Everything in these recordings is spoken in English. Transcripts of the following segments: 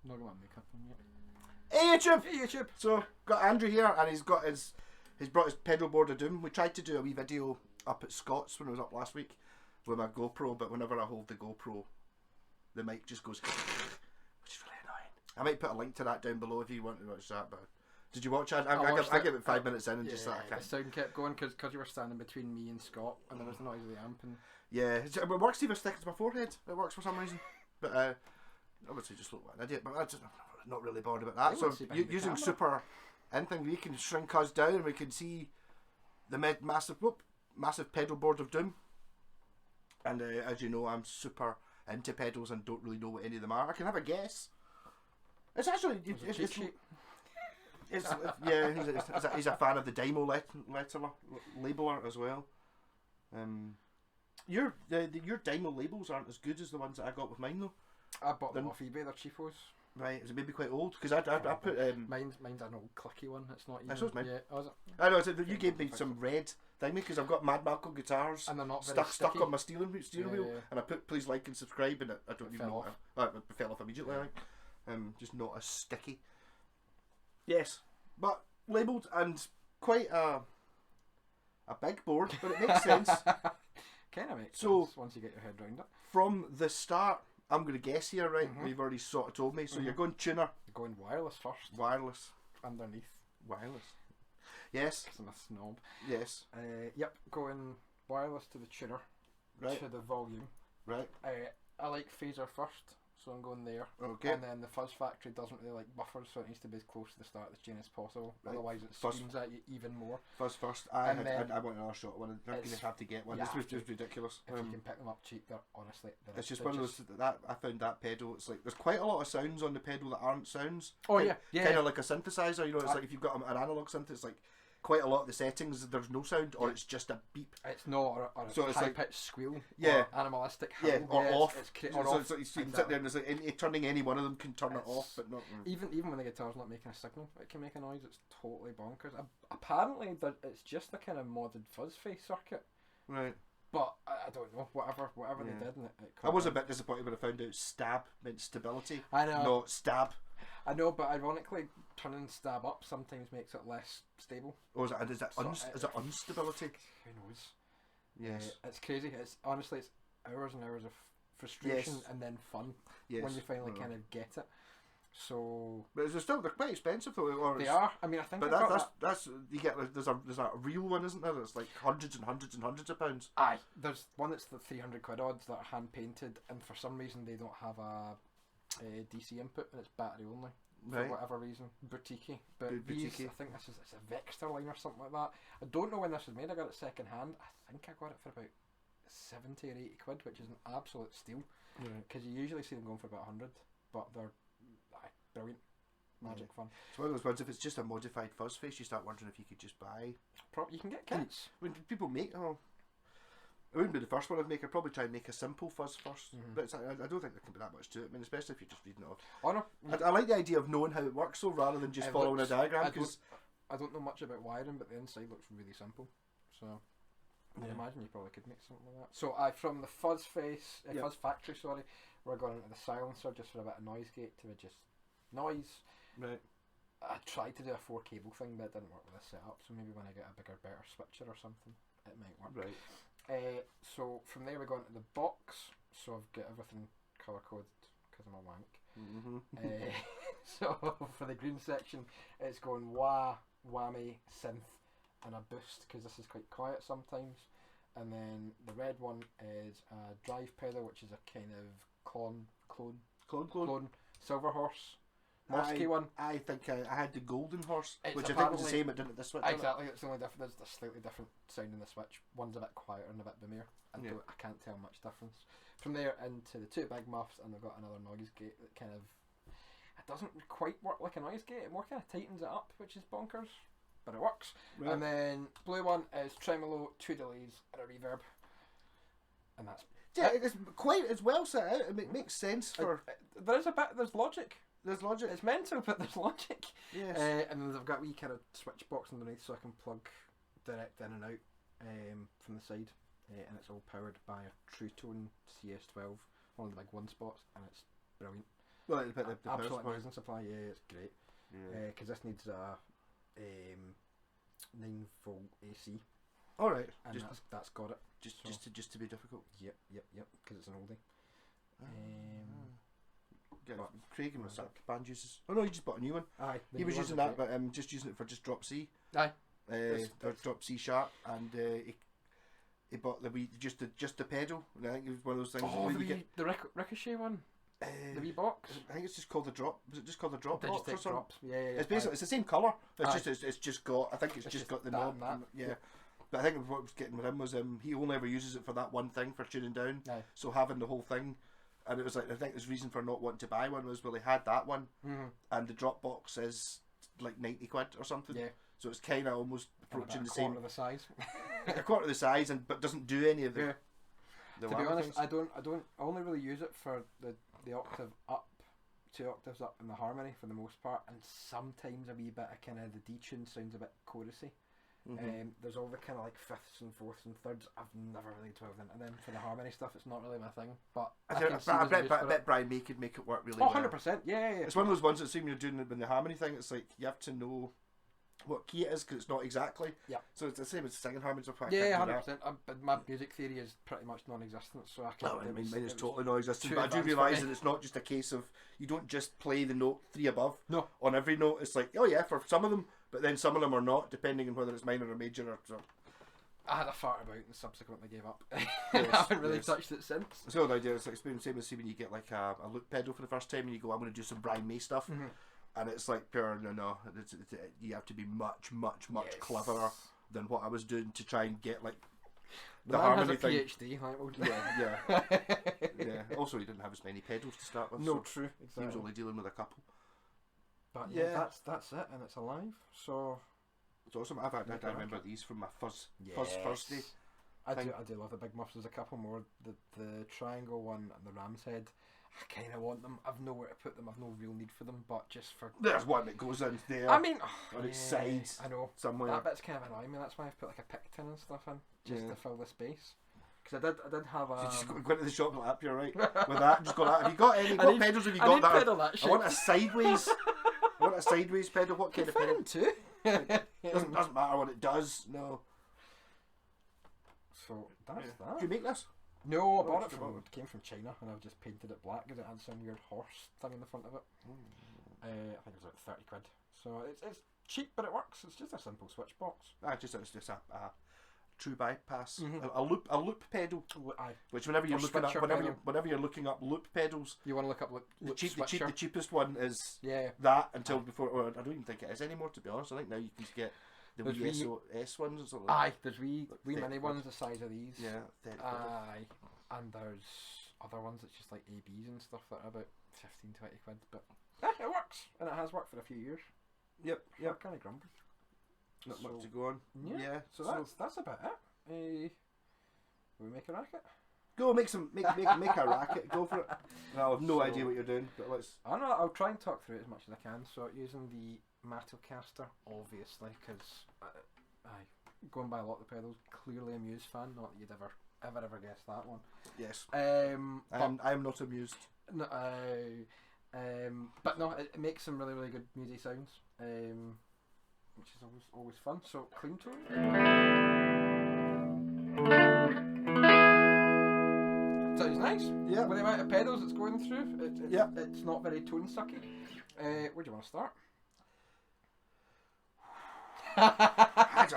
Not gonna make up on yet. Hey YouTube! Hey YouTube! So, got Andrew here, and he's brought his pedal board of doom. We tried to do a wee video up at Scott's when I was up last week with my GoPro, but whenever I hold the GoPro, the mic just goes, which is really annoying. I might put a link to that down below if you want to watch that, but did you watch it? I give it 5 minutes in and just like, I can't. The sound kept going because you were standing between me and Scott, and there was the noise of the amp. And yeah, it works if I stick it to my forehead. It works for some reason, but obviously just look like an idiot. But I'm not really bothered about that. So using super anything, we can shrink us down and we can see the massive pedal board of doom. And as you know, I'm super into pedals and don't really know what any of them are. I can have a guess. It's actually he's a fan of the Dymo labeler as well. Your Dymo labels aren't as good as the ones that I got with mine though. I bought them off eBay. They're cheapos. Right, is it maybe quite old? Because I put mine's an old clicky one. It's not even. So mine. Yeah, oh, is it? I know. You gave me some red thingy because I've got Mad Malcolm guitars and they're not very stuck on my steering wheel, yeah. and I put please like and subscribe, and I don't even know. It fell off immediately. I think. Just not as sticky. Yes, but labelled and quite a big board, but it makes sense. Kind of makes sense once you get your head around it. From the start, I'm going to guess here, right? You've already sort of told me. So you're going tuner. You're going wireless first. Wireless. Underneath. Wireless. Yes. Because I'm a snob. Yes. Yep, going wireless to the tuner. Right. To the volume. Right. I like phaser first, so I'm going there. Okay. And then the Fuzz Factory doesn't really like buffers, so it needs to be as close to the start of the tune as possible. Right. Otherwise it screams at you even more. Fuzz first. I want another shot one. I'm going to have to get one. This was just ridiculous. If you can pick them up cheap, they're honestly... It's just one of those that I found that pedal. It's like there's quite a lot of sounds on the pedal that aren't sounds. Oh kind yeah. Kind of like a synthesizer. You know, it's like if you've got an analog synth, it's like quite a lot of the settings there's no sound, or it's just a beep. It's not or so a it's high-pitched squeal. Yeah. Or animalistic howl. Or off. It's so you can sit there and it's like turning any one of them can turn it off, but not even when the guitar's not making a signal, it can make a noise. It's totally bonkers. Apparently, it's just a kind of modded fuzz face circuit. Right. But I don't know. Whatever they did, and it I was a bit disappointed when I found out stab meant stability. I know. Not stab. I know, but ironically, turning stab up sometimes makes it less stable. Oh, is it instability? Who knows? Yes. It's crazy. It's honestly, it's hours and hours of frustration and then fun when you finally kind of get it. So, but they're quite expensive though. They are. I mean, I think. But that's you get. There's a real one, isn't there? That's like hundreds and hundreds and hundreds of pounds. Aye, there's one that's the 300 quid odds that are hand painted, and for some reason they don't have a DC input and it's battery only. Right. For whatever reason, boutique. But these, boutique. I think it's a Vexter line or something like that. I don't know when this was made. I got it second hand. I think I got it for about 70 or 80 quid, which is an absolute steal. Because you usually see them going for about 100, but they're brilliant, magic fun. It's one of those ones. If it's just a modified fuzz face, you start wondering if you could just buy. You can get kits. When people make it wouldn't be the first one I'd make. I'd probably try and make a simple fuzz first, but I don't think there can be that much to it. I mean, especially if you're just reading it off. Oh no, I like the idea of knowing how it works, though, rather than just following a diagram. Because I don't know much about wiring, but the inside looks really simple. So I imagine you probably could make something like that. So from the Fuzz Factory, we're going into the silencer just for a bit of noise gate to reduce noise. Right. I tried to do a 4 cable thing, but it didn't work with this setup. So maybe when I get a bigger, better switcher or something, it might work. Right. So from there we go into the box. So I've got everything colour coded because I'm a wank. So for the green section, it's going wah, whammy, synth, and a boost because this is quite quiet sometimes. And then the red one is a drive pedal, which is a kind of clone silver horse. Musky one. I think I had the golden horse, which I think was the same. It didn't this switch. Exactly, it's the only different. There's a slightly different sound in the switch. One's a bit quieter and a bit boomier. I can't tell much difference. From there into the 2 big muffs, and they've got another noise gate that kind of it doesn't quite work like a noise gate. It more kind of tightens it up, which is bonkers, but it works. Right. And then blue one is tremolo, 2 delays, and a reverb, and that's it's well set out. It makes sense for. There's logic. There's logic. It's mental, but there's logic. Yes. And then they've got a wee kind of switch box underneath, so I can plug direct in and out from the side, and it's all powered by a True Tone CS12, one of the big 1 spots, and it's brilliant. Well, the absolute power amazing supply. Yeah, it's great. Yeah. Because this needs a 9-volt AC. All right. And that's got it. Just to be difficult. Yep. Because it's an oldie. Craig and my band uses. Oh no, he just bought a new one. Aye. He was using that, but just using it for just drop C. Aye. For drop C sharp, and he bought just the pedal. And I think it was one of those things. Oh, the Ricochet one. The wee box. I think it's just called the drop. Was it just called the drop box or something? Drops. Yeah. It's basically it's the same colour. It's just got. I think it's just got the knob. Yeah. But I think what was getting with him was he only ever uses it for that one thing for tuning down. Aye. So having the whole thing. And it was like, I think his reason for not wanting to buy one was, well, he had that one, and the drop box is like 90 quid or something. Yeah. So it's kind of almost approaching the same. A quarter of the size. A quarter of the size, but doesn't do any of the. Yeah. The to be honest, things. I only really use it for the octave up, 2 octaves up in the harmony for the most part, and sometimes a wee bit of kind of the detune sounds a bit chorusy. There's all the kind of like fifths and fourths and thirds. I've never really dwelled into them. For the harmony stuff, it's not really my thing. But I bet Brian May could make it work really well. 100%. Yeah. It's one of those ones that seem you're doing it with the harmony thing. It's like you have to know what key it is because it's not exactly. Yeah. So it's the same as singing harmonies. Yeah, 100%. But my music theory is pretty much non-existent, so I can't. I mean, mine is totally non-existent. But I do realise that it's not just a case of you don't just play the note 3 above. No. On every note, it's like, oh yeah, for some of them, but then some of them are not, depending on whether it's minor or major or. I had a fart about and subsequently gave up. Yes, I haven't really touched it since. It's the old idea. It's like the same as when you get like a loop pedal for the first time and you go, I'm going to do some Brian May stuff. And it's like, no. You have to be much cleverer than what I was doing to try and get like the harmony thing. PhD, Yeah. Also, he didn't have as many pedals to start with. No, so true. Exactly. He was only dealing with a couple. But yeah, that's it, and it's alive. So it's awesome. I remember these from my Fuzz Thursday. I do love the big muffs. There's a couple more. The triangle one and the ram's head. I kind of want them. I've nowhere to put them. I've no real need for them, but just for... There's one that goes in there. I mean... on its sides. I know. Somewhere. That bit's kind of annoying me. That's why I've put like a pick tin and stuff in. Just to fill the space. Because I did have a... So just go into the shop and like, you're right. With that, just go, have you got any... What pedals have you got that? I want a sideways... pedal. What kind of pedal? Too. Doesn't matter what it does. No. So, that's that. Did you make this? No, I bought it came from China and I've just painted it black because it had some weird horse thing in the front of it. I think it was about 30 quid. So it's cheap, but it works. It's just a simple switch box. It's just a true bypass. A loop pedal. Which whenever you're looking up loop pedals, you want to look up the cheapest one is that until before. Or I don't even think it is anymore, to be honest. I think now you can get the wee SOS ones or something. There's wee mini ones the size of these. Yeah. And there's other ones that's just like ABs and stuff that are about 15-20 quid, but it works, and it has worked for a few years. Yep. Kind of grumpy. Not much to go on. Yeah. So that's about it. Will we make a racket? Go make a racket. Go for it. I have no idea what you're doing, but let's. I don't know. I'll try and talk through it as much as I can. So using the Matocaster, obviously, because going by a lot of the pedals, clearly a Muse fan. Not that you'd ever guess that one. Yes. I am not amused. No, but no, it makes some really really good music sounds, which is always fun. So clean tone. Sounds nice. Yeah. With the amount of pedals it's going through, it's not very tone sucky. Where do you want to start? That's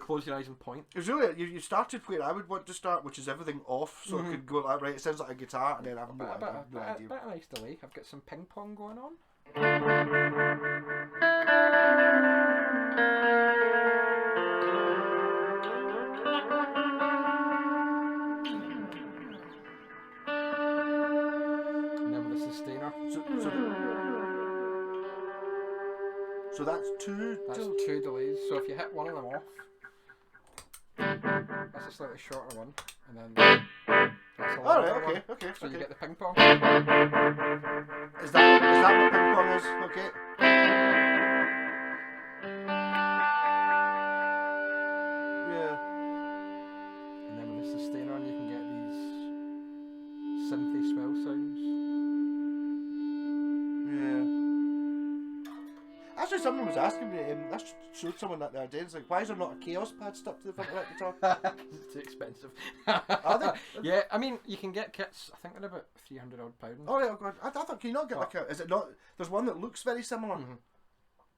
close your eyes and point. It's really you started where I would want to start, which is everything off, so it could go like right. It sounds like a guitar, and then I have no idea. A bit of nice delay. I've got some ping pong going on. And then with the sustainer. So that's two. That's two delays. So if you hit one of them off, that's a slightly shorter one, and then that's a longer one. Okay. So you get the ping pong. Is that what ping pong is? Okay. Yeah. And then with the sustainer on, you can get these synthy swell sounds. Actually, someone was asking me. I showed someone that the other day. It's like, why is there not a chaos pad stuck to the front of that guitar? It's too expensive. Are they? Yeah, I mean, you can get kits. I think they're about £300 odd. Oh right, oh god. I thought, can you not get like a? Is it not? There's one that looks very similar. Mm-hmm.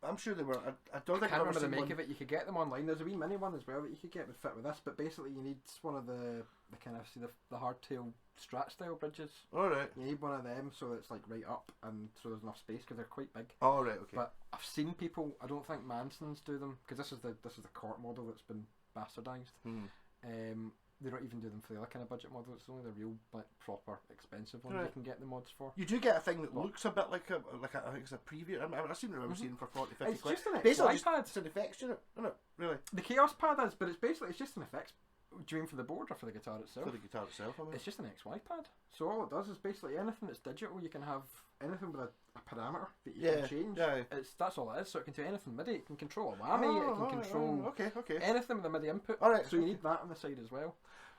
I'm sure they were. I don't think I can't I've ever remember the seen make one. of it. You could get them online. There's a wee mini one as well that you could get would fit with this. But basically, you need one of the kind of the hardtail Strat style bridges. All right. You need one of them so it's like right up and so there's enough space because they're quite big. All right. Okay. But I've seen people. I don't think Manson's do them because this is the court model that's been bastardized. They don't even do them for the other kind of budget model. It's only the real like proper expensive ones you can get the mods for. You do get a thing that looks a bit like a I think it's a preview. I seem to remember seeing for 40, 50 it's quid. just an basically XY pad. It's an effects unit, isn't it? Really? The Chaos pad is, but it's just an effects. Do you mean for the board or for the guitar itself? For the guitar itself, I mean. It's just an XY pad. So all it does is basically anything that's digital. You can have anything with a parameter that you can change. Yeah. That's all it is. So it can do anything MIDI. It can control a whammy. It can control okay. anything with a MIDI input. All right. So you need that on the side as well.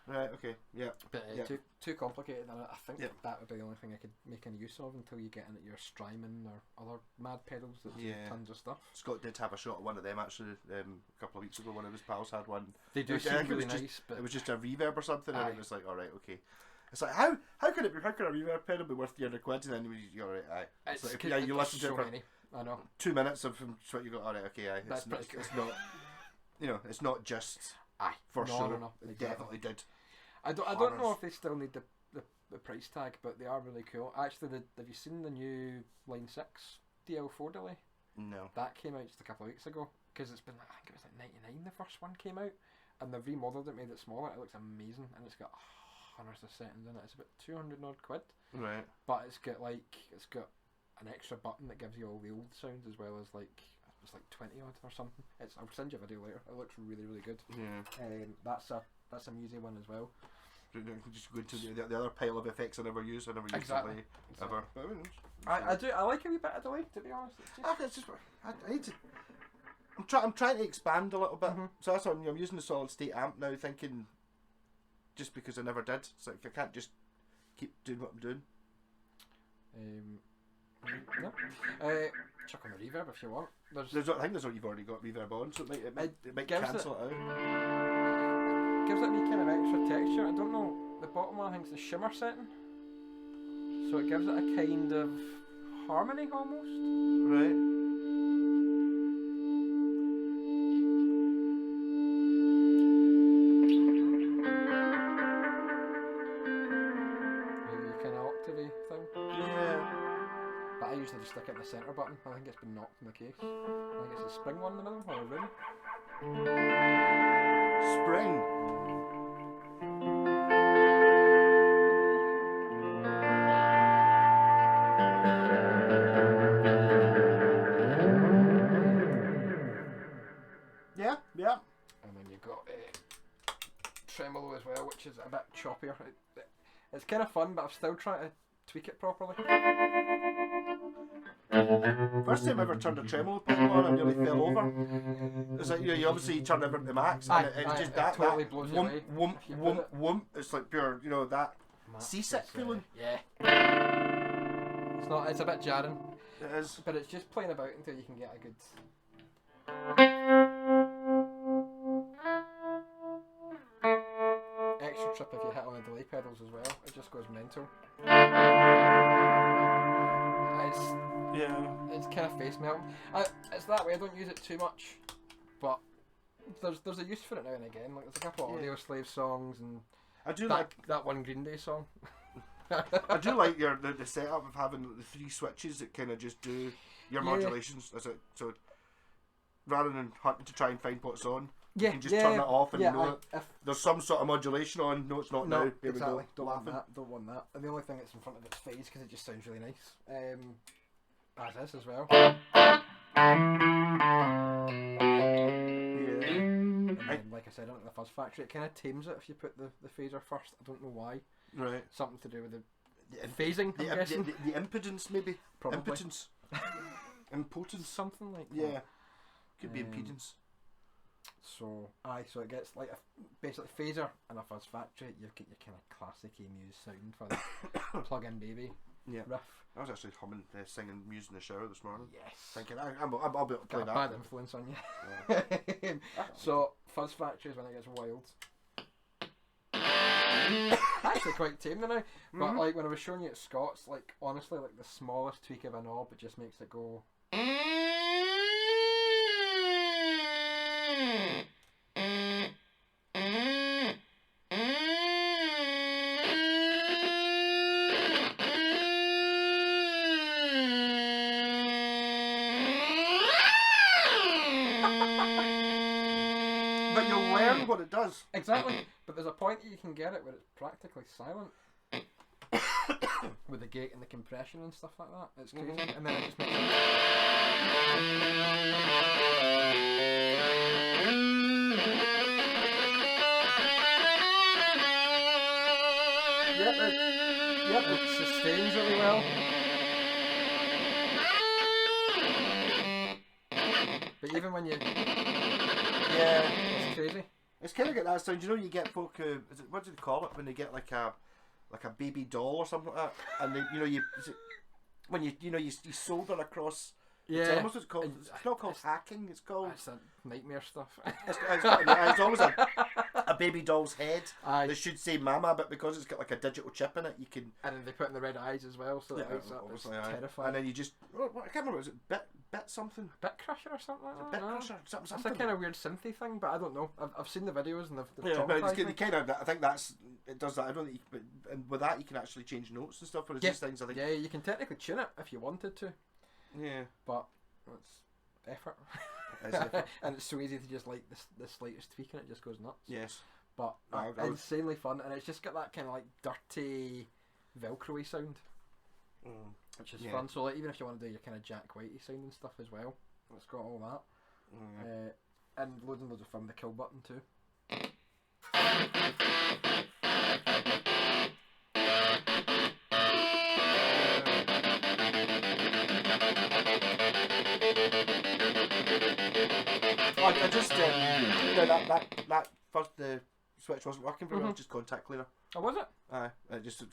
Right. Okay. Yeah. But too complicated. And I think that would be the only thing I could make any use of until you get into your Strymon or other mad pedals that do tons of stuff. Scott did have a shot of one of them actually a couple of weeks ago. One of his pals had one. They do seem really nice, but it was just a reverb or something, and it was like, all right, okay. It's like how can it be? How can a reverb pedal be worth £300? And then you're all right, aye. It's like, you listen to it for I know 2 minutes of what you go, all right, okay, aye. That's pretty cool. It's not, it's not just for sure. No, it definitely did. I don't know if they still need the price tag, but they are really cool. Actually, have you seen the new Line 6 DL4 delay? No. That came out just a couple of weeks ago because it's been I think it was like 99 the first one came out, and they've remodeled it, made it smaller. It looks amazing, and it's got hundreds of settings in it. It's about 200 odd quid. Right. But it's got an extra button that gives you all the old sounds as well as like it's like 20 odd or something. I'll send you a video later. It looks really really good. Yeah. That's a muse one as well. Just go into the other pile of effects I never use. Exactly. Ever. I like a wee bit of delay, to be honest. I need to. I'm trying to expand a little bit. So that's why I'm using the solid state amp now, thinking just because I never did. It's like I can't just keep doing what I'm doing. Chuck on the reverb if you want. I think there's what you've already got reverb on, so it might cancel it out. Gives it me kind of extra texture. I don't know, the bottom one I think is the shimmer setting, so it gives it a kind of harmony almost. Right. Maybe kind of octavey thing. Yeah. But I usually just stick it in the centre button. I think it's been knocked in the case. I think it's a spring one in the middle or a room. Spring. Yeah. And then you've got tremolo as well, which is a bit choppier. It's kind of fun, but I'm still trying to tweak it properly. First time I ever turned a tremolo pedal on, I nearly fell over. It's like you obviously turn everything to max, and it's just that totally blows you away. Whoomp. It's like pure, that seasick feeling. Yeah. It's a bit jarring. It is. But it's just playing about until you can get a good. Extra trip if you hit on the delay pedals as well. It just goes mental. It's kind of face melting. It's that way. I don't use it too much, but there's a use for it now and again. Like there's a couple of Audio Slave songs, and I do like that one Green Day song. I do like the setup of having the 3 switches that kind of just do your modulations. So rather than hunting to try and find what's on, you can just turn it off and if there's some sort of modulation on. No, it's not now. Here exactly. we go. Don't want that. And the only thing that's in front of it's phase because it just sounds really nice. As is as well. And like I said, I don't think the Fuzz Factory, it kind of tames it if you put the phaser first. I don't know why. Right. Something to do with the phasing, I'm guessing. The impedance, maybe. Probably. Impotence. Impotence. Something like that. Yeah. Could be impedance. So it gets like basically phaser and a Fuzz Factory. You've got your kind of classic muse sound for the plug-in baby. riff. I was actually humming, singing Muse in the shower this morning. Yes. Thinking, I'll be able to play Got a that. bad influence on you. So, Fuzz Factory is when it gets wild. Actually quite tame now, but like when I was showing you at Scott's, like honestly, like the smallest tweak of a knob, it just makes it go. But you'll learn what it does. Exactly, but there's a point that you can get it where it's practically silent. With the gate and the compression and stuff like that. It's crazy. And then it just makes it sustains really well. But even when you... Yeah, it's crazy. It's kind of got that sound. You know, you get folk who... What do they call it when they get like a baby doll or something like that, and they, when you solder across. Yeah. It's almost what's called. It's not called hacking. It's called. It's a nightmare stuff. It's always a baby doll's head. Aye. They should say "mama," but because it's got like a digital chip in it, you can. And then they put in the red eyes as well, so that lights up. It's terrifying. And then you just. I can't remember. Was it bit something? Bit Crusher or something like that. Bit Crusher, something. It's a kind of weird synthy thing, but I don't know. I've seen the videos and they've yeah, but it's kind of. I think it does that. I don't think. And with that, you can actually change notes and stuff. Whereas these things, I think. Yeah, you can technically tune it if you wanted to. Yeah. But it's effort. And it's so easy to just like the slightest tweak and it just goes nuts. Yes. But insanely fun, and it's just got that kind of like dirty Velcro-y sound, which is fun. So like, even if you want to do your kind of Jack Whitey sound and stuff as well, it's got all that, and loads of fun. The kill button too. I just that first the switch wasn't working for me. I was just contact cleaner. Oh, was it? Just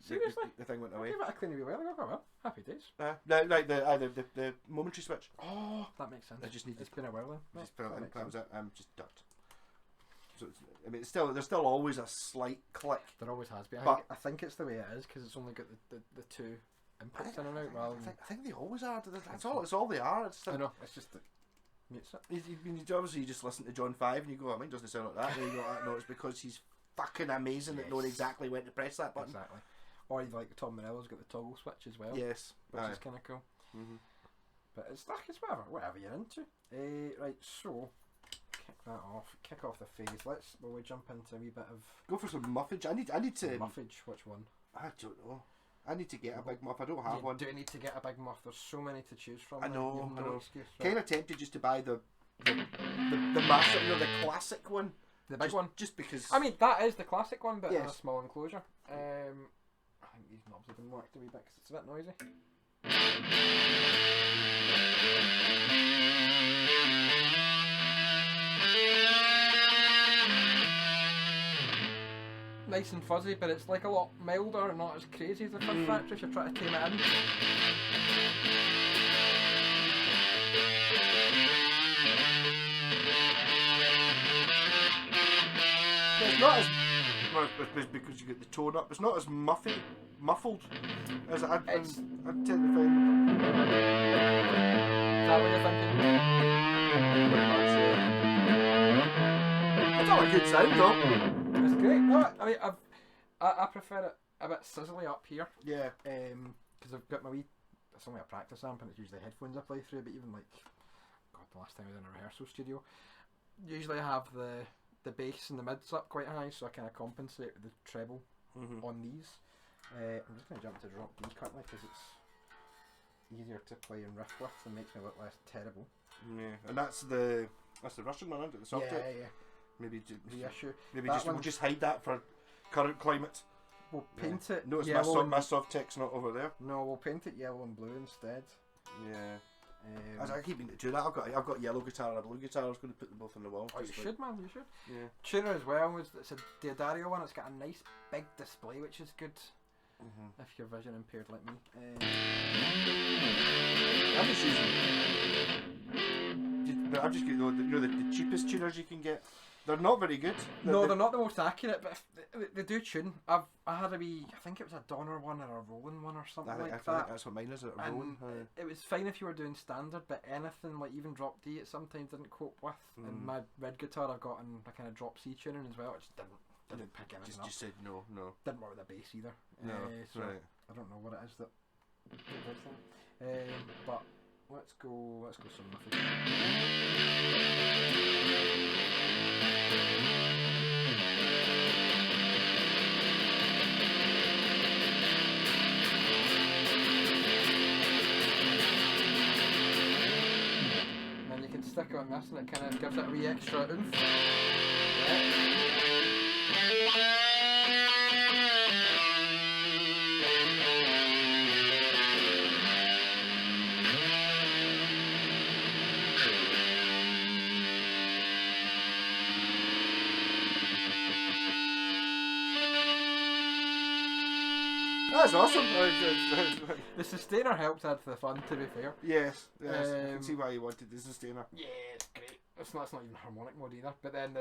Seriously? the thing went away. I gave it a clean a wee while ago. Oh well, happy days. No, like the momentary switch. Oh, that makes sense. I just needed. It's been a while then. Just put it in. That was it. Just dirt. So I mean, there's still always a slight click. There always has been. I think it's the way it is because it's only got the two inputs in and out. Rather than I think they always are. That's all. It's all they are. I know. It's just that mutes it. Obviously, you just listen to John 5 and you go, "Oh, mine doesn't sound like that." And you go, "No, it's because he's fucking amazing at knowing exactly when to press that button." Exactly. Or like Tom Morello's got the toggle switch as well. Yes, which is kind of cool. But it's whatever you're into. Right, so kick that off. Kick off the phase. Will we jump into a wee bit of go for some muffage? I need to muffage. Which one? I don't know. I need to get a big muff. I don't have one. You do need to get a big muff. There's so many to choose from. I know. Excuse, right? Kind of tempted just to buy the master, the classic one. The big one. Just because. I mean, that is the classic one, but in a small enclosure. I think these knobs have been worked a wee bit because it's a bit noisy. Nice and fuzzy, but it's like a lot milder and not as crazy as the Fuzz Factory if you're trying to tame it in. It's not as because you get the tone up. It's not as muffled as I tend to find. Is that what you're thinking? It's all a good sound though. It's great. No, I mean, I prefer it a bit sizzly up here. Yeah. Because I've got my wee. It's only a practice amp, and it's usually headphones I play through. But even like, God, the last time I was in a rehearsal studio, usually I have the bass and the mids up quite high, so I kind of compensate with the treble on these. I'm just going to jump to drop D quickly because it's easier to play and riff with and makes me look less terrible. Yeah, and that's the Russian one, isn't it? The soft tip? Yeah. Maybe we'll just hide that for current climate. We'll paint it. Notice yellow my soft tech's not over there. No, we'll paint it yellow and blue instead. Yeah. I keep meaning to do that. I've got a yellow guitar and a blue guitar. I was going to put them both on the wall. Oh, you should, man. You should. Yeah. Tuner as well. It's a Diodario one. It's got a nice big display, which is good. if you're vision impaired like me. I'm just using. I've just got the cheapest tuners you can get. They're not very good. They're not the most accurate, but they do tune. I had a wee, I think it was a Donner one or a Roland one or something I think that's what mine is. A Roland. It was fine if you were doing standard, but anything like even drop D, it sometimes didn't cope with. And my red guitar I've got in a kind of drop C tuning as well, which didn't pick anything up. Just said no. Didn't work with the bass either. No, so right. I don't know what it is that does that. But let's go some nothing. Stick on this and it kind of gives it a wee extra oomph. That's awesome. The sustainer helps add to the fun, to be fair. Yes. I can see why you wanted the sustainer. Yeah, it's great. It's not even harmonic mode either. But then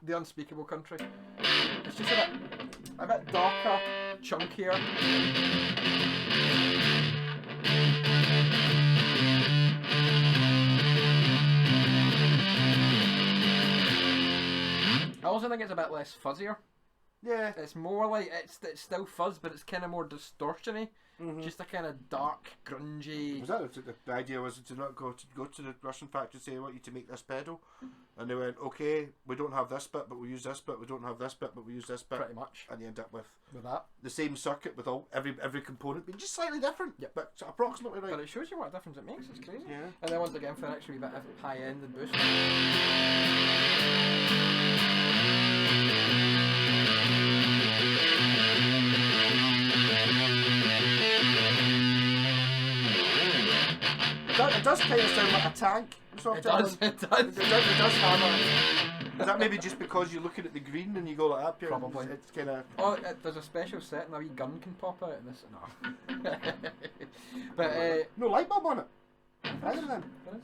the unspeakable country. It's just a bit darker, chunkier. I also think it's a bit less fuzzier. Yeah. It's more like it's still fuzz, but it's kind of more distortion-y. Just a kind of dark, grungy. Was that the idea? Was to not go to the Russian factory and say, "I want you to make this pedal," and they went, "Okay, we don't have this bit, but we use this bit. We don't have this bit, but we use this bit." Pretty much. And you end up with that the same circuit with every component being just slightly different. Yep. But approximately right. But it shows you what a difference it makes. It's crazy. Yeah. And then once again for an extra bit of high end and boost. It does kind of sound like a tank. It does. It does hammer. Is that maybe just because you're looking at the green and you go like that? Probably. It's kind of. Oh, there's a special set and a wee gun can pop out in this. No. But no light bulb on it. Either then. There is.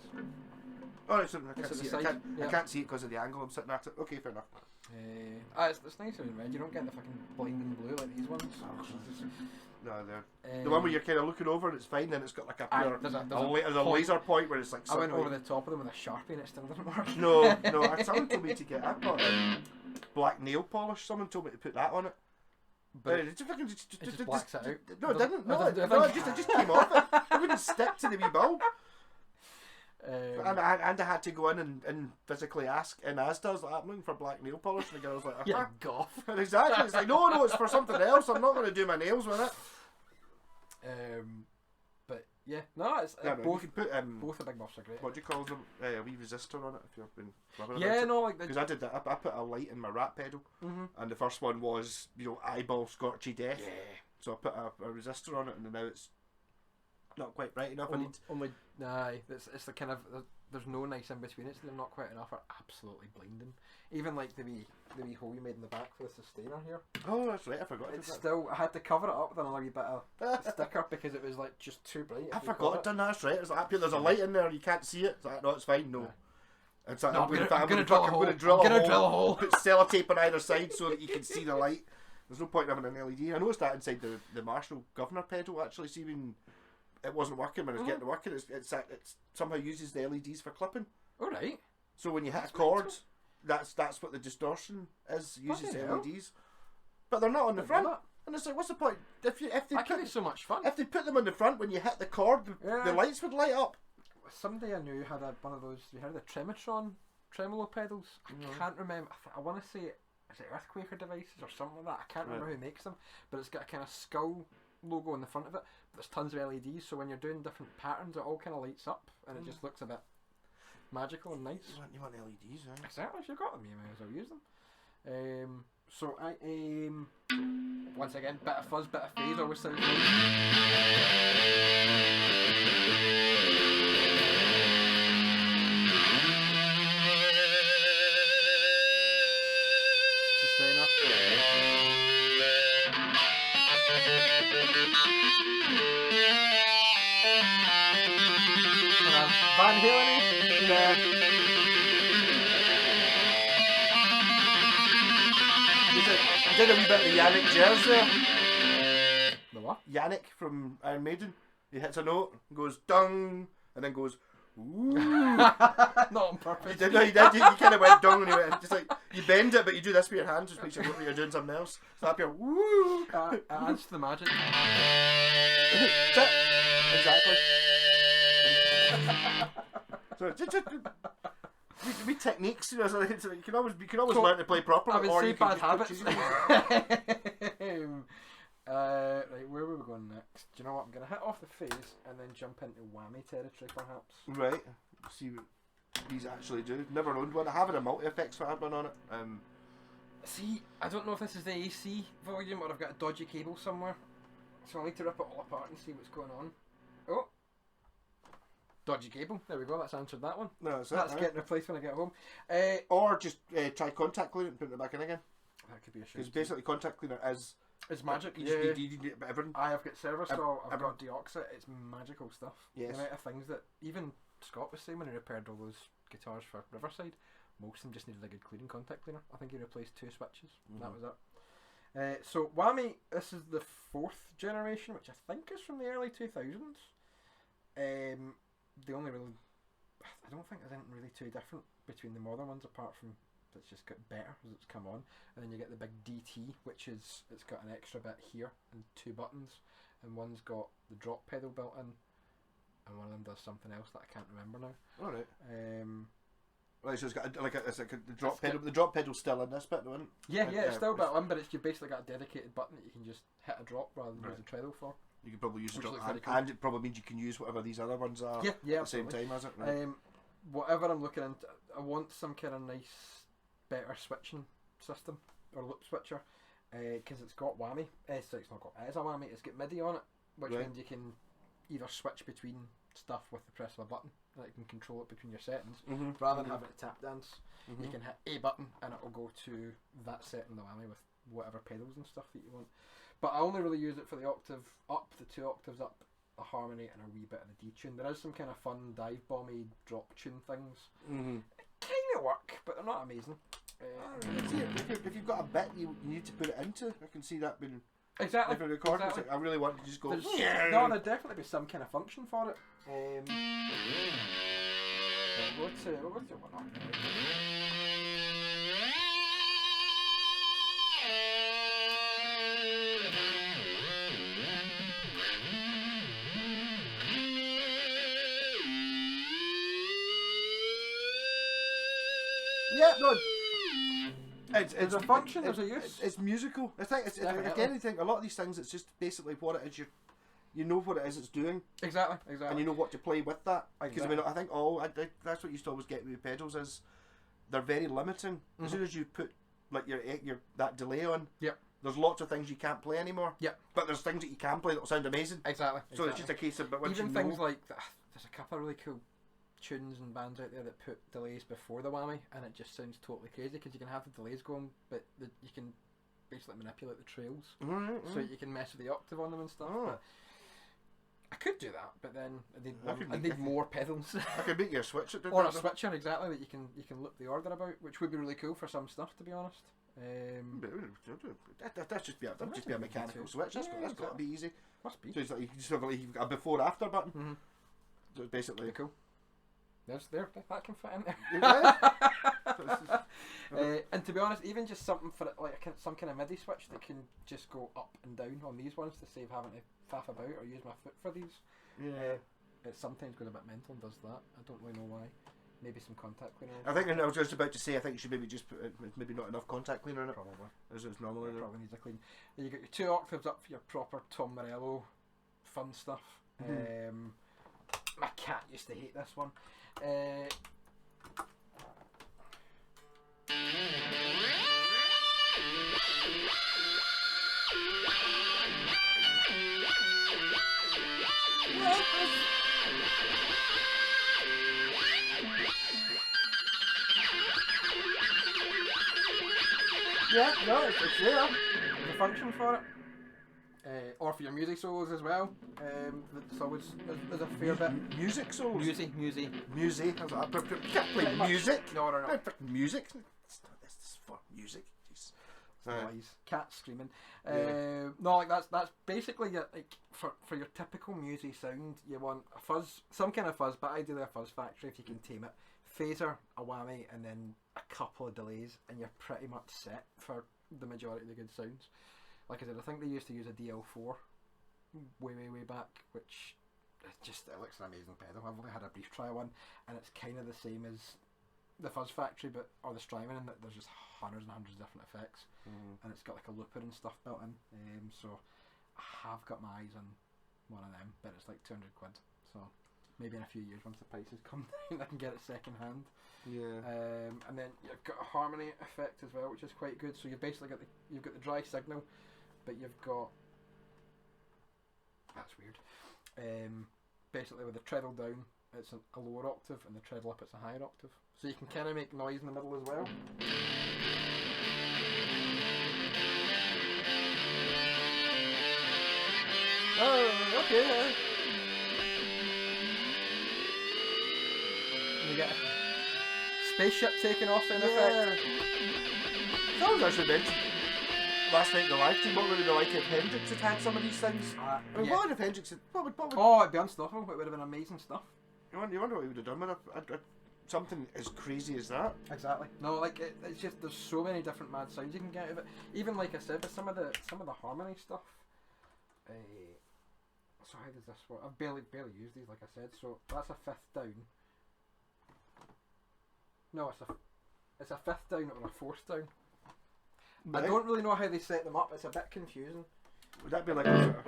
Oh, it's, I can't see it. I can't see it because of the angle I'm sitting at it. Okay, fair enough. It's nicer in red. You don't get the fucking blinding blue like these ones. Oh, no, the one where you're kind of looking over and it's fine, then it's got like a pure, there's a laser point where it's like. I went over the top of them with a Sharpie and it still didn't work. No, someone told me to get. I've got black nail polish. Someone told me to put that on it. But it just blacks it out. No, it didn't. No, it just came off. It wouldn't stick to the wee bulb. And I had to go in and physically ask in Asda's, like, I'm looking for black nail polish, and the girl was like, yeah, goth. Exactly. It's like, no, it's for something else. I'm not going to do my nails with it. But yeah, no, it's both. You can put both the big muffs are great. What do you call them? A wee resistor on it if you've been. Yeah, no, like because I did that. I put a light in my rat pedal, and the first one was eyeball scorchy death. Yeah. So I put a resistor on it, and now it's not quite bright enough. It's the kind of there's no nice in between. It's not quite enough. Are absolutely blinding. Even like the wee hole you made in the back for the sustainer here. Oh, that's right. I forgot. It's still. I had to cover it up with another wee bit of sticker because it was like just too bright. I forgot I'd done that. That's right. It's like there's a light in there. You can't see it. It's like, no, it's fine. No. Yeah. It's like, no, I'm gonna drill a hole. Put sellotape on either side so that you can see the light. There's no point in having an LED. I noticed that inside the Marshall governor pedal actually. See when it wasn't working when it was getting to working, it somehow uses the LEDs for clipping. All right. So when you hit a chord, that's what the distortion is. Uses LEDs, but they're not on the front. And it's like, what's the point? If they put so much fun. If they put them on the front, when you hit the chord, the lights would light up. Somebody I knew had one of those. You heard the Trematron tremolo pedals? I can't remember. I want to say is it Earthquaker devices or something like that. I can't remember who makes them, but it's got a kind of skull logo on the front of it. There's tons of LEDs, so when you're doing different patterns, it all kind of lights up, and it just looks a bit magical and nice. You want LEDs, right? Exactly. If you've got them, you may as well use them. So I once again, bit of fuzz, bit of phase, always sounds good. Sustainer. Van Halen. Yeah. I did a wee bit of Yannick Jers there. The what? Yannick from Iron Maiden. He hits a note, goes dung, and then goes ooh. Not on purpose. You did, no, you did. You kind of went dung and you went just like you bend it, but you do this with your hands, just makes it look like you're doing something else. So up here, woo. It adds to the magic. Exactly. So just we techniques, you know, so you can always learn to play properly. I would or say you can bad just habits. Right, where were we going next? Do you know what? I'm going to hit off the phase and then jump into whammy territory, perhaps. Right. See what these actually do. Never owned one. I have had a multi-effects one on it. See, I don't know if this is the AC volume or I've got a dodgy cable somewhere. So I need to rip it all apart and see what's going on. Oh! Dodgy cable. There we go, that's answered that one. No, that's getting replaced when I get home. Or just try contact cleaner and put it back in again. That could be a shoot. Because basically contact cleaner is... It's magic. You just need everything. I have got service, so I've got deoxit. It's magical stuff. Yes. The amount of things that even Scott was saying when he repaired all those guitars for Riverside, most of them just needed a good cleaning contact cleaner. I think he replaced 2 switches. That was it. So whammy, this is the 4th generation, which I think is from the early 2000s. The only really, I don't think there's anything really too different between the modern ones apart from it's just got better as it's come on. And then you get the big DT, which is it's got an extra bit here and 2 buttons, and one's got the drop pedal built in, and one of them does something else that I can't remember now. All right. Right, so it's got the drop pedal. The drop pedal's still in this bit, though, isn't it? Yeah, it's still built in, but you've basically got a dedicated button that you can just hit a drop rather than use a treadle for. You can probably use the drop, cool. and it probably means you can use whatever these other ones are at the same time, as it? Right. Whatever I'm looking into, I want some kind of nice, better switching system or loop switcher, because it's got whammy. So it's not got. It is a whammy. It's got MIDI on it, which means you can either switch between stuff with the press of a button, like you can control it between your settings, rather than having to tap dance. You can hit a button and it will go to that setting, the whammy, with whatever pedals and stuff that you want. But I only really use it for the octave up, the 2 octaves up, a harmony and a wee bit of the detune. There is some kind of fun dive bomby drop tune things. Kind of work, but they're not amazing. If you've got a bit you need to put it into, I can see that being exactly. Recording. Like, I really want to just go. No, there'd definitely be some kind of function for it. We'll go to one up. Yeah, no. It's a function. There's a use. It's musical. I think it's like anything. A lot of these things, it's just basically what it is. You know what it is it's doing. Exactly. And you know what to play with that. Because I mean, I think that's what used to always get me with pedals is they're very limiting. As soon as you put like your that delay on, there's lots of things you can't play anymore. But there's things that you can play that'll sound amazing. Exactly. So it's just a case of even things like there's a couple of really cool tunes and bands out there that put delays before the whammy, and it just sounds totally crazy because you can have the delays going, but you can basically manipulate the trails, so you can mess with the octave on them and stuff. But I could do that, but then I need more pedals. I could make you a switcher, or a switcher, exactly, that you can loop the order about, which would be really cool for some stuff, to be honest. That's just be a mechanical switch. That's got to be easy. Must be. So it's like you just have like a before after button. So it's basically cool. There's there that can fit in there. And to be honest, even just something for like some kind of MIDI switch that can just go up and down on these ones to save having to faff about or use my foot for these. It sometimes goes a bit mental and does that. I don't really know why. Maybe some contact cleaner. I think I was just about to say I think you should maybe just put maybe not enough contact cleaner in it. Probably. As it's normally. It probably needs a clean. You got your 2 octaves up for your proper Tom Morello fun stuff. My cat used to hate this one. Yeah, no, it's there. The function for it. or for your music solos as well. It's always there's a fair bit. Music solos? Music. Music. I was like, I can't play music. No. Music. This is for music. Jeez. Noise. Cats screaming. No, like that's basically like for your typical music sound. You want a fuzz, some kind of fuzz, but ideally a fuzz factory if you can tame it. Phaser, a whammy, and then a couple of delays, and you're pretty much set for the majority of the good sounds. Like I said, I think they used to use a DL4 way back, which it looks an amazing pedal. I've only had a brief try one, and it's kind of the same as the Fuzz Factory, or the Strymon, in that there's just hundreds and hundreds of different effects, and it's got like a looper and stuff built in. So I have got my eyes on one of them, but it's like 200 quid. So maybe in a few years, once the prices come down, I can get it second hand. Yeah. And then you've got a harmony effect as well, which is quite good. So you've basically got the dry signal, but you've got, that's weird. Basically with the treadle down, it's a lower octave, and the treadle up, it's a higher octave. So you can kind of make noise in the middle as well. Oh, okay. You get a spaceship taking off sound effect. That was actually meant. Last night in the live stream, what would it be like if Hendrix had had some of these things? I mean, what if Hendrix had, what would oh, it'd be unstoppable. It would have been amazing stuff. You wonder what he would have done with something as crazy as that. Exactly. No, like it's just there's so many different mad sounds you can get out of it. Even like I said, with some of the harmony stuff. So how does this work? I've barely used these, like I said. So that's a fifth down. No, it's a fifth down or a fourth down. Right. I don't really know how they set them up. It's a bit confusing. Would that be like a sort of...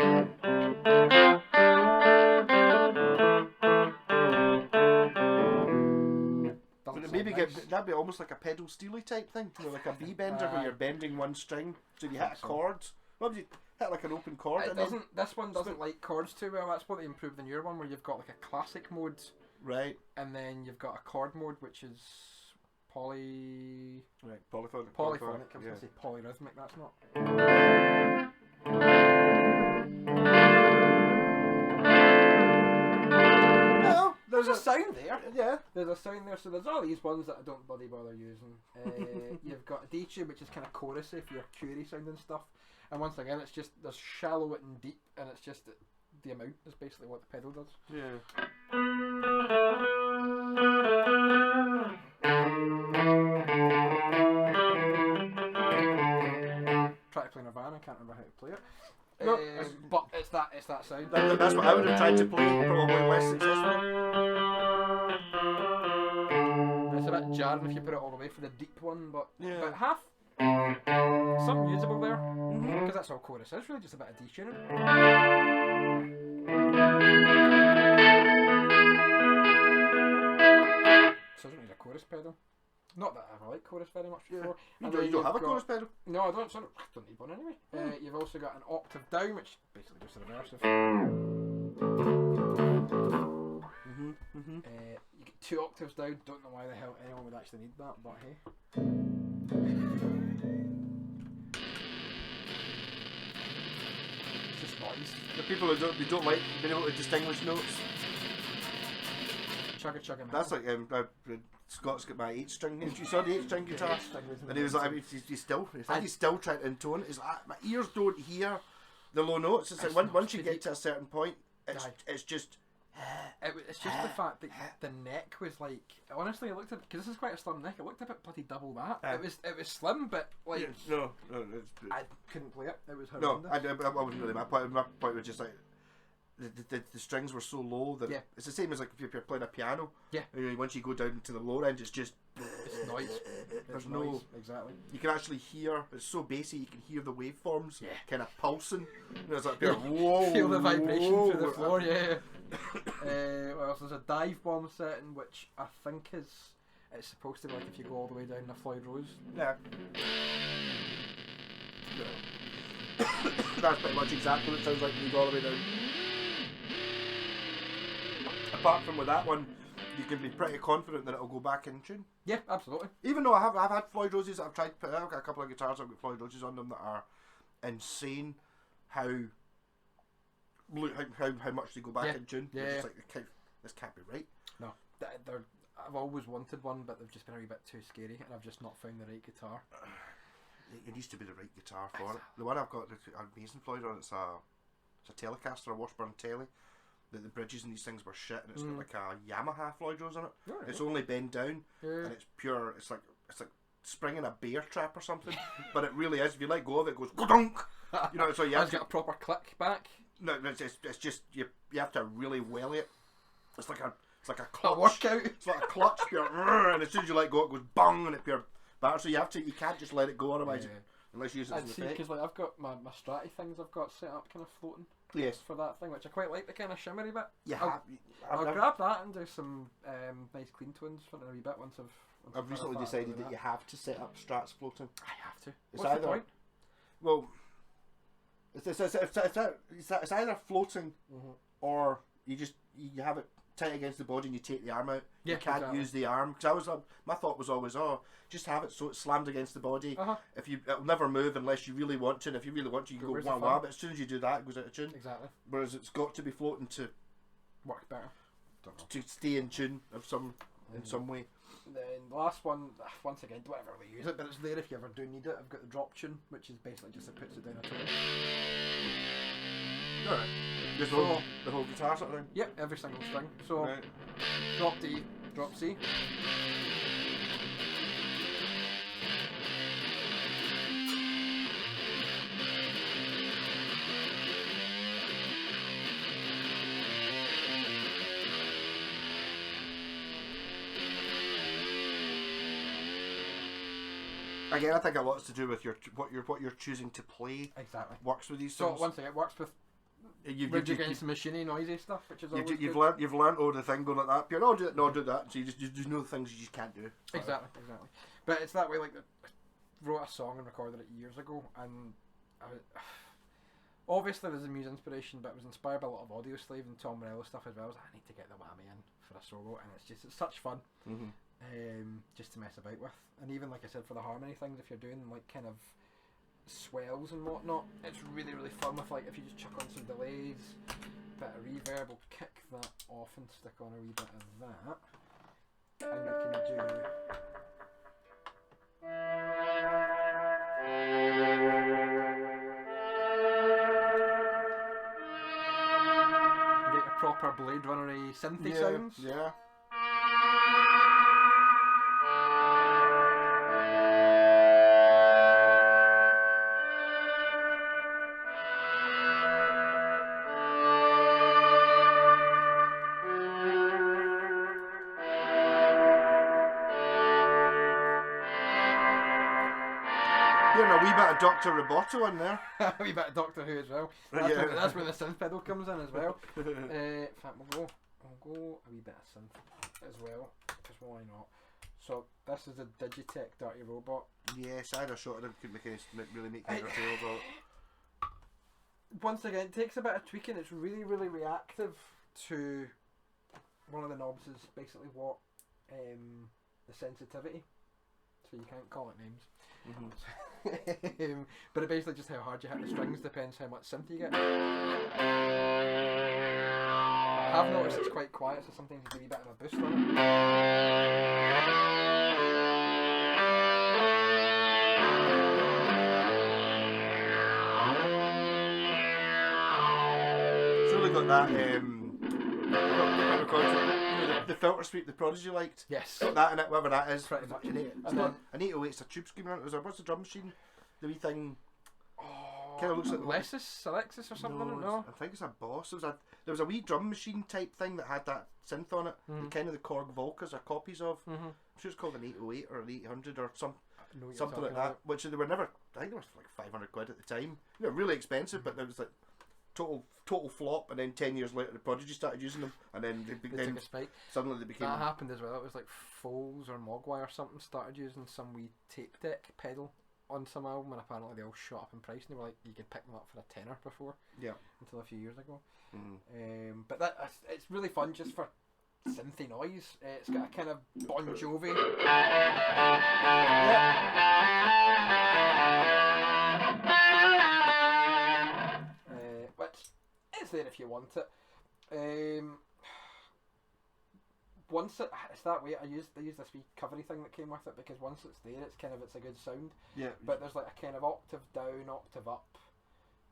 Would it maybe nice. That'd be almost like a pedal steely type thing, you know, like a B bender where you're bending one string, so if you hit a chord, what would you hit like an open chord? It doesn't. This one doesn't like chords too well. That's what they improved the newer one, where you've got like a classic mode, right, and then you've got a chord mode, which is polyphonic. I was going to say polyrhythmic. That's not. No, there's a sound there. Yeah, there's a sound there. So there's all these ones that I don't bloody bother using. You've got a D-tube, which is kind of chorusy for your Curie sound and stuff. And once again, it's just there's shallow and deep, and it's just the amount is basically what the pedal does. Yeah. Try to play Nirvana, I can't remember how to play it. No, but it's that sound. That's what I would have tried to play, probably less successfully. It's a bit jarring if you put it all the way for the deep one, but yeah. But half some usable there, because that's all chorus is, really just a bit of detuning. So I don't need a chorus pedal. Not that I ever liked chorus very much before. You don't have a chorus pedal? No, I don't. So I don't need one anyway. You've also got an octave down, which basically just a reverse of. You get 2 octaves down. Don't know why the hell anyone would actually need that, but hey. It's just noise. The people who don't like being able to distinguish notes. Chugga. That's like Scott's got my 8-string. You saw the 8-string guitar, and he was like, he's still trying to intone. He's like, my ears don't hear the low notes. It's like once you get to a certain point, it's just. It's just the fact that the neck was like, honestly, I looked at, because this is quite a slim neck, it looked a bit bloody double that. It was slim, but like no, I couldn't play it. It was horrendous. No, I wasn't really. My point was just like the strings were so low that it's the same as like if you're playing a piano. Yeah. You know, once you go down to the lower end, it's just noise. There's noise. Exactly. You can actually hear. It's so bassy. You can hear the waveforms. kind of pulsing. You know, it's like whoa. Feel the vibration through the floor. Yeah. Well, there's a dive bomb setting, which I think it's supposed to be like if you go all the way down the Floyd Rose. Yeah. That's pretty much exactly what it sounds like when you go all the way down. Apart from with that one, you can be pretty confident that it'll go back in tune. Yeah, absolutely. Even though I've had Floyd Roses that I've tried to put, I've got a couple of guitars I've got Floyd Roses on them that are insane how look how much they go back in tune. Yeah. It's just like this can't be right. No, I've always wanted one, but they've just been a wee bit too scary, and I've just not found the right guitar. It needs to be the right guitar for it. The one I've got, amazing Floyd on, it's a Telecaster, a Washburn Telly. The bridges in these things were shit, and it's got like a Yamaha Floyd Rose on it. Oh, really? It's only bend down, and it's pure. It's like springing a bear trap or something. But it really is. If you let go of it, it goes go-dunk. You know, so you have got a proper click back. No, it's just you have to really welly it. It's like a clutch. A workout. It's like a clutch, pure, and as soon as you let go, it goes bang, and it pure batter. So you can't just let it go, otherwise, unless you use it as an effect. Because like I've got my Stratty things I've got set up kind of floating. Yes. For that thing, which I quite like, the kind of shimmery bit. Yeah. I'll grab that and do some nice clean tones for a wee bit once I've recently decided that you have to set up strats floating. I have to. It's What's either, the point? Well, it's either floating or you have it tight against the body and you take the arm out. Yeah, you can't use the arm, because my thought was always, just have it so it's slammed against the body. It'll never move unless you really want to, and if you really want to, you can go wah wah, but as soon as you do that, it goes out of tune. Exactly. Whereas it's got to be floating to work better. To stay in tune in some way. Then the last one, once again, don't ever really use it, but it's there if you ever do need it. I've got the drop tune, which is basically just it puts it down a tone. Alright. Just the whole guitar sort of thing? Yep, every single string. So, right. Drop D, drop C. Again, I think a lot's to do with what you're choosing to play. Exactly. Works with these so songs. Once again, it works with Rage Against the Machine noisy stuff, which is always you've good. You've learned the thing going like that. You're no do that, no do that. So you just know the things you just can't do. Exactly. But it's that way. Like, I wrote a song and recorded it years ago, and obviously there's a Muse inspiration, but it was inspired by a lot of Audio Slave and Tom Morello stuff as well. I was like, I need to get the whammy in for a solo, and it's such fun. Just to mess about with, and even like I said for the harmony things, if you're doing like kind of swells and whatnot, it's really fun with, like, if you just chuck on some delays, bit of reverb, will kick that off and stick on a wee bit of that, and we can do get a proper Blade Runner-y synthy sounds. Yeah. Hearing a wee bit of Dr. Roboto in there. A wee bit of Doctor Who as well. That's where the synth pedal comes in as well. In fact, we'll go a wee bit of synth as well, because why not? So this is the Digitech Dirty Robot. Yes, I had a shot of them, couldn't really make head or tail of it. Once again, it takes a bit of tweaking. It's really reactive to one of the knobs is basically what the sensitivity. So you can't call it names. But it basically just how hard you hit the strings depends how much synth you get. I've noticed it's quite quiet, so sometimes you do a wee bit of a boost on it. It's really got that the filter sweep the Prodigy liked. Yes. Got that in it, whatever that is. Pretty much. And then an 808's a tube screamer on it. What's the drum machine? The wee thing kind of looks like Alexis or something. No, I think it's a Boss. There was a wee drum machine type thing that had that synth on it. Kind of the Korg Volcas are copies of. I'm sure it's called an 808 or an 800 or something like that. Which they were never. I think they were like 500 quid at the time. Really expensive, but it was like total flop. And then 10 years later, the Prodigy started using them, and then they took a spike. Suddenly they became. That happened as well. It was like Foles or Mogwai or something started using some wee tape deck pedal on some album, and apparently they all shot up in price, and they were like, you could pick them up for a tenner before. Yeah. Until a few years ago. But it's really fun just for synthy noise. It's got a kind of Bon Jovi. Which it's there if you want it. Once it's that way, I used this wee covery thing that came with it, because once it's there, it's a good sound. Yeah. But there's like a kind of octave down, octave up.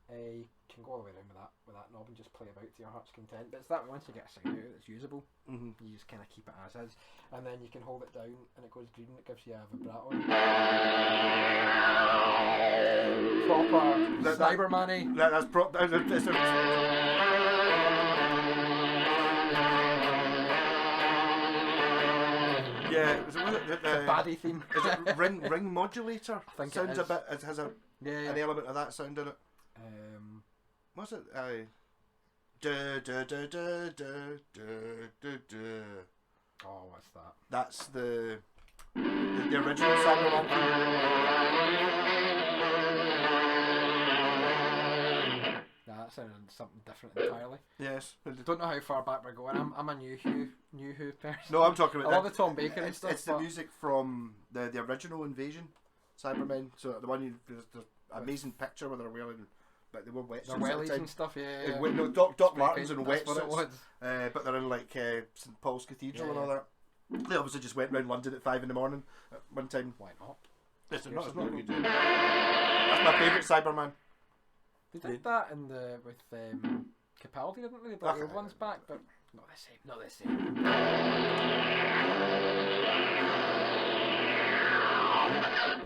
You can go all the way around with that knob and just play about to your heart's content. But it's that way, once you get a sound out that's usable, you just kind of keep it as is, and then you can hold it down and it goes green. It gives you a vibrato. Proper Cyberman-y. That's yeah, was it the baddie theme. Is it ring modulator? I think sounds it is. a bit. It has an element of that sound in it. What's it? Oh, what's that? That's the original Cyberman. Nah, that sounded something different entirely. Yes. Don't know how far back we're going. I'm a new Who person. No, I'm talking about. I love the Tom Baker and stuff. It's the music from the original Invasion Cybermen. So the one there's the amazing picture where they're wearing, but they were wetsuits. They're wellies and stuff. Yeah. No, Doc Martens and That's what it wetsuits. was. But they're in like St Paul's Cathedral and all that. They obviously just went round London at 5 in the morning at one time. Why not? It's not good. That's my favourite Cyberman. They did that in with Capaldi, didn't they? They brought the old ones back, but not the same. Not the same.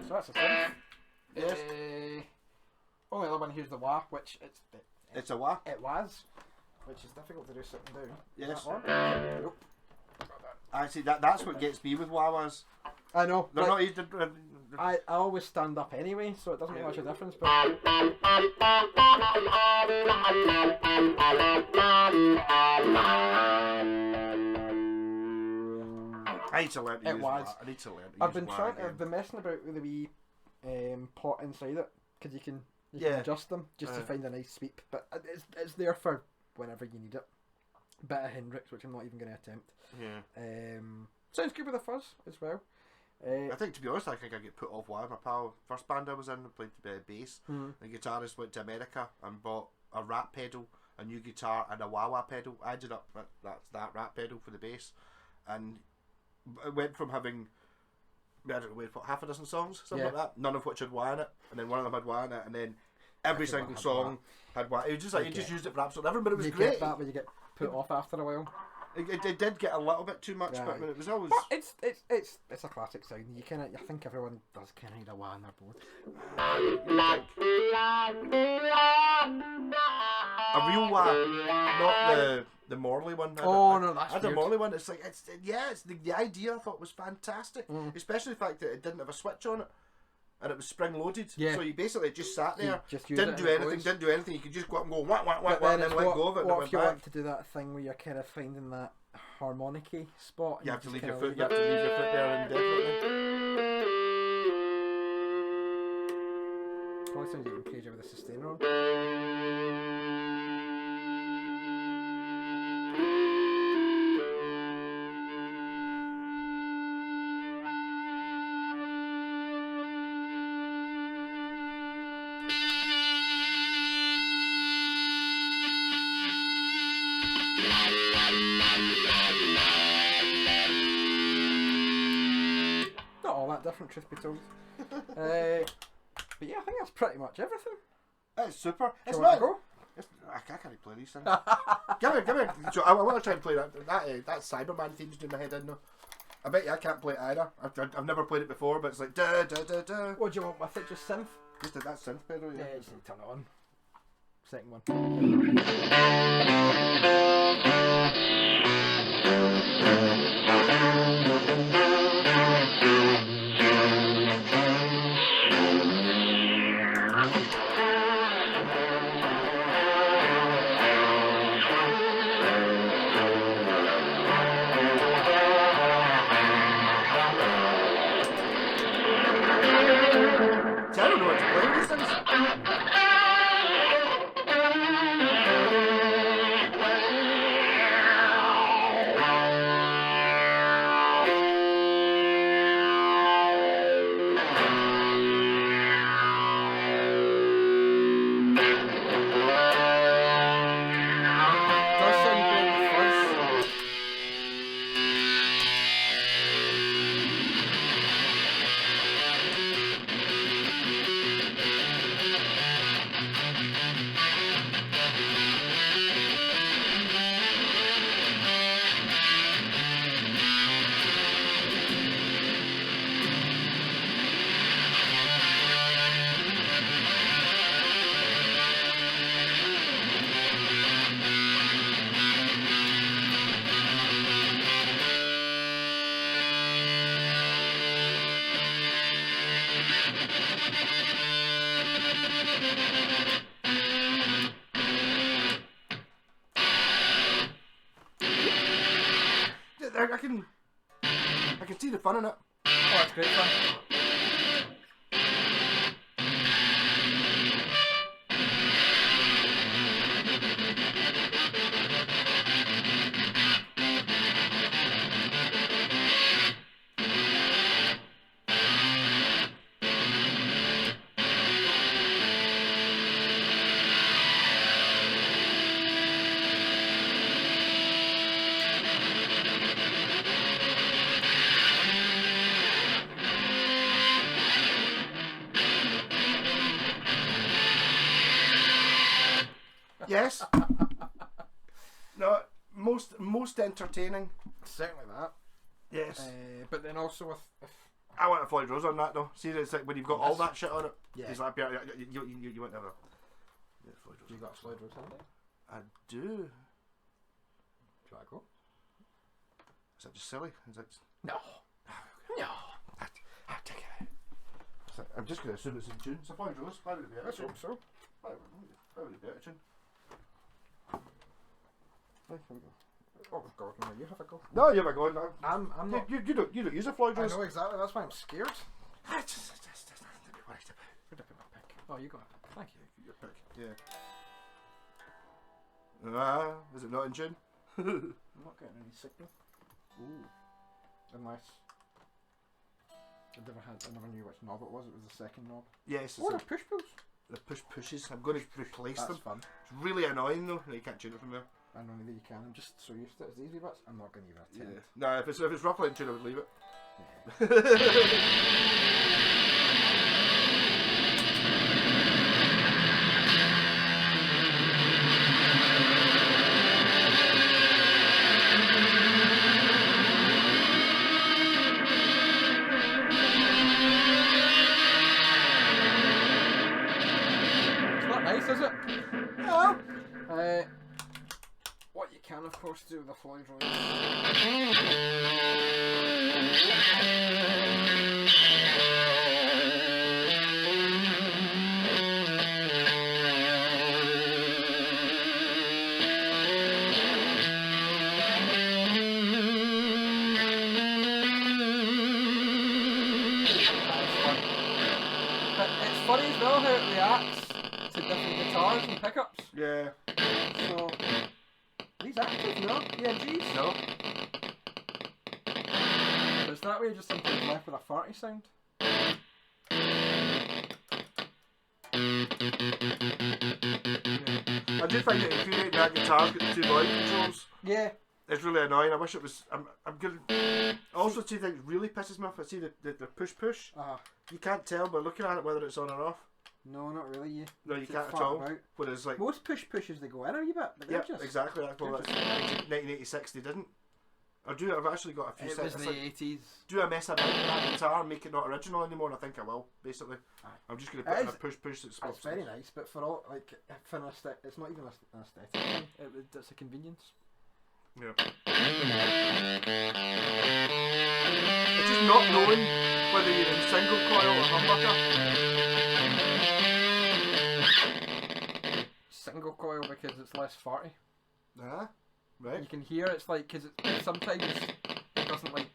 So that's a thing. Yes. Only other one here's the wah, which It's a wah. It was, which is difficult to do sitting down. Yes. Nope. Actually, that's what gets me with wah-wahs. I know. They're not easy. I always stand up anyway, so it doesn't make much of a difference. But I need to learn to it use was. wah. I need to learn to I've use been wah trying. again. I've been messing about with the wee pot inside it, because you can Yeah. adjust them just to find a nice sweep. But it's there for whenever you need it. Bit of Hendrix, which I'm not even going to attempt. Yeah. Sounds good with a fuzz as well. I think, to be honest, I think I get put off wah. My pal, first band I was in, I played bass. The guitarist went to America and bought a rat pedal, a new guitar, and a wah-wah pedal. I ended up that's that rat pedal for the bass, and it went from having, I don't know, what, half a dozen songs, something like that, none of which had wah in it, and then one of them had wah in it, and then every single song had wah. It was just like you just used it for absolutely everything, but it was great. Get that when you get put off after a while. It did get a little bit too much, but it was always. But it's a classic sound. You kind of, I think everyone does kind of need a wah on their board. A real wah, not the Morley one. No, that's I had a weird. Morley one. It's like it's the idea I thought was fantastic, especially the fact that it didn't have a switch on it, and it was spring loaded. Yeah. So you basically just sat there, just use didn't it do and it anything, goes. didn't do anything. You could just go up and go whack whack whack But whack, and then then it's let go of it. And it what went if you back. want to do that thing where you're kind of finding that harmonic-y spot? You have to just leave kinda your foot. You have to leave your foot there indefinitely. Probably sounds even crazier with a sustainer on. Not all that different, truth be told. But yeah, I think that's pretty much everything. It's super. Do It's you want not. to go? I can't play these things. give me. So I want to try and play that Cyberman theme's doing my head in now. I bet you I can't play it either. I've never played it before, but it's like da da da da. What do you want with it? Just synth? Just that synth pedal. Yeah, you just need to turn it on. Second one. See, I don't know what to play with these things. I can see the fun in it. Oh, that's great fun. Yes. No, most entertaining. Certainly that. Yes. But then also with I want a Floyd Rose on that though. See, it's like when you've got all This- that shit on it. Yeah. He's like, yeah, you want to have a Floyd Rose. you got a Floyd Rose on it. I do. Do you want to go? Is that just silly? Is that? No. No. I'll take it out. I'm just going to assume it's in tune. It's a Floyd Rose. Why would it be out of Let's tune? hope so. Why would it be out of tune? Right, here we go. Oh God, no, you have a go. No, you have a go. No. I'm not. You don't use a Floyd I Rose. know exactly. That's why I'm scared. Just nothing to be worried about. Where'd I put my pick? Oh, you got it. Thank you. Your pick. Yeah. Is it not in tune? I'm not getting any signal. Ooh. Unless I never knew which knob it was. It was the second knob. Yes. Oh, they're push pulls. The pushes. I'm going to replace That's them. fun. It's really annoying though. You can't tune it from there. I know that you can. I'm just so used to it. It's these wee bits. I'm not going to give it a 10. No, if it's roughly in tune, I would leave it. It's not nice, is it? No. What you can, of course, do with a Floyd Rose. It's funny as well how it reacts to different guitars and pickups. Yeah. So these active, no? EMGs? No. So it's that way just sometimes left with a farty sound. I do find it infuriating that guitar's got the two volume controls. Yeah. It's really annoying. I wish it was. I'm good. I also see things really pisses me off. I see the push. You can't tell by looking at it whether it's on or off. No, not really. You. No, you It's can't at far all. about. Whereas like, Most pushes they go in a wee bit, but yeah, they're just. exactly. That's well, they're that's just- 1986. They didn't. I've actually got a few It sets. was It's the like, 80s. do I mess about with that guitar and make it not original anymore? And I think I will. Basically, Aye. I'm just going to put It in a is- push that's It's supposed very nice, but for all like for an it's not even an aesthetic thing. It's a convenience. Yeah. It's just not knowing whether you're in single coil or humbucker. Single coil because it's less farty. Right. You can hear it's like because sometimes it doesn't like.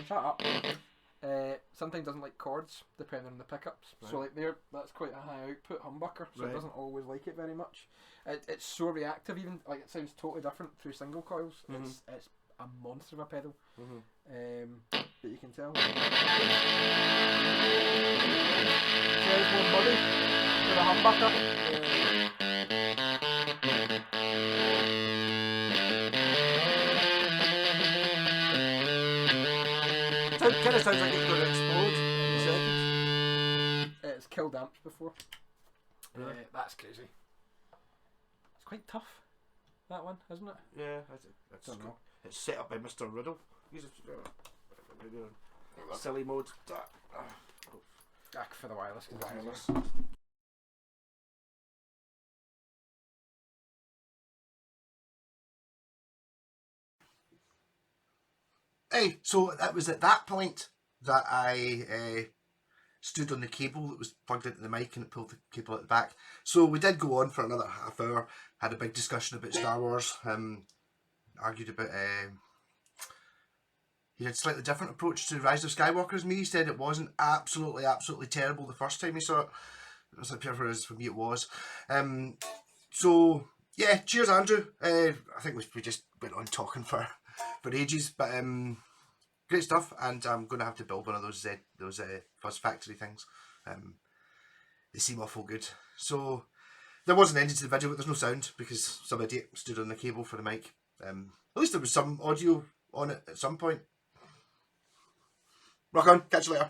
Shut up. Sometimes doesn't like chords depending on the pickups. So Right. like that's quite a high output humbucker, so Right. it doesn't always like it very much. It's so reactive, even like it sounds totally different through single coils. It's a monster of a pedal. But you can tell. There's more money for the humbucker. Kind of sounds like it's going to explode in seconds. It's killed amps before. Really? That's crazy. It's quite tough, that one, isn't it? Yeah, that's Don't know. it's set up by Mr. Riddle. He's silly mode. Back for the wireless. Wireless. Hey, so that was at that point that I stood on the cable that was plugged into the mic and it pulled the cable at the back. So we did go on for another half hour, had a big discussion about Star Wars, argued about he had a slightly different approach to Rise of Skywalker as me. He said it wasn't absolutely terrible the first time he saw it. It was like, for me it was. So yeah, cheers Andrew. I think we just went on talking for ages, but great stuff. And I'm going to have to build one of those Fuzz Factory things. They seem awful good. So there was an ending to the video, but there's no sound because some idiot stood on the cable for the mic. At least there was some audio on it at some point. Rock on, catch you later.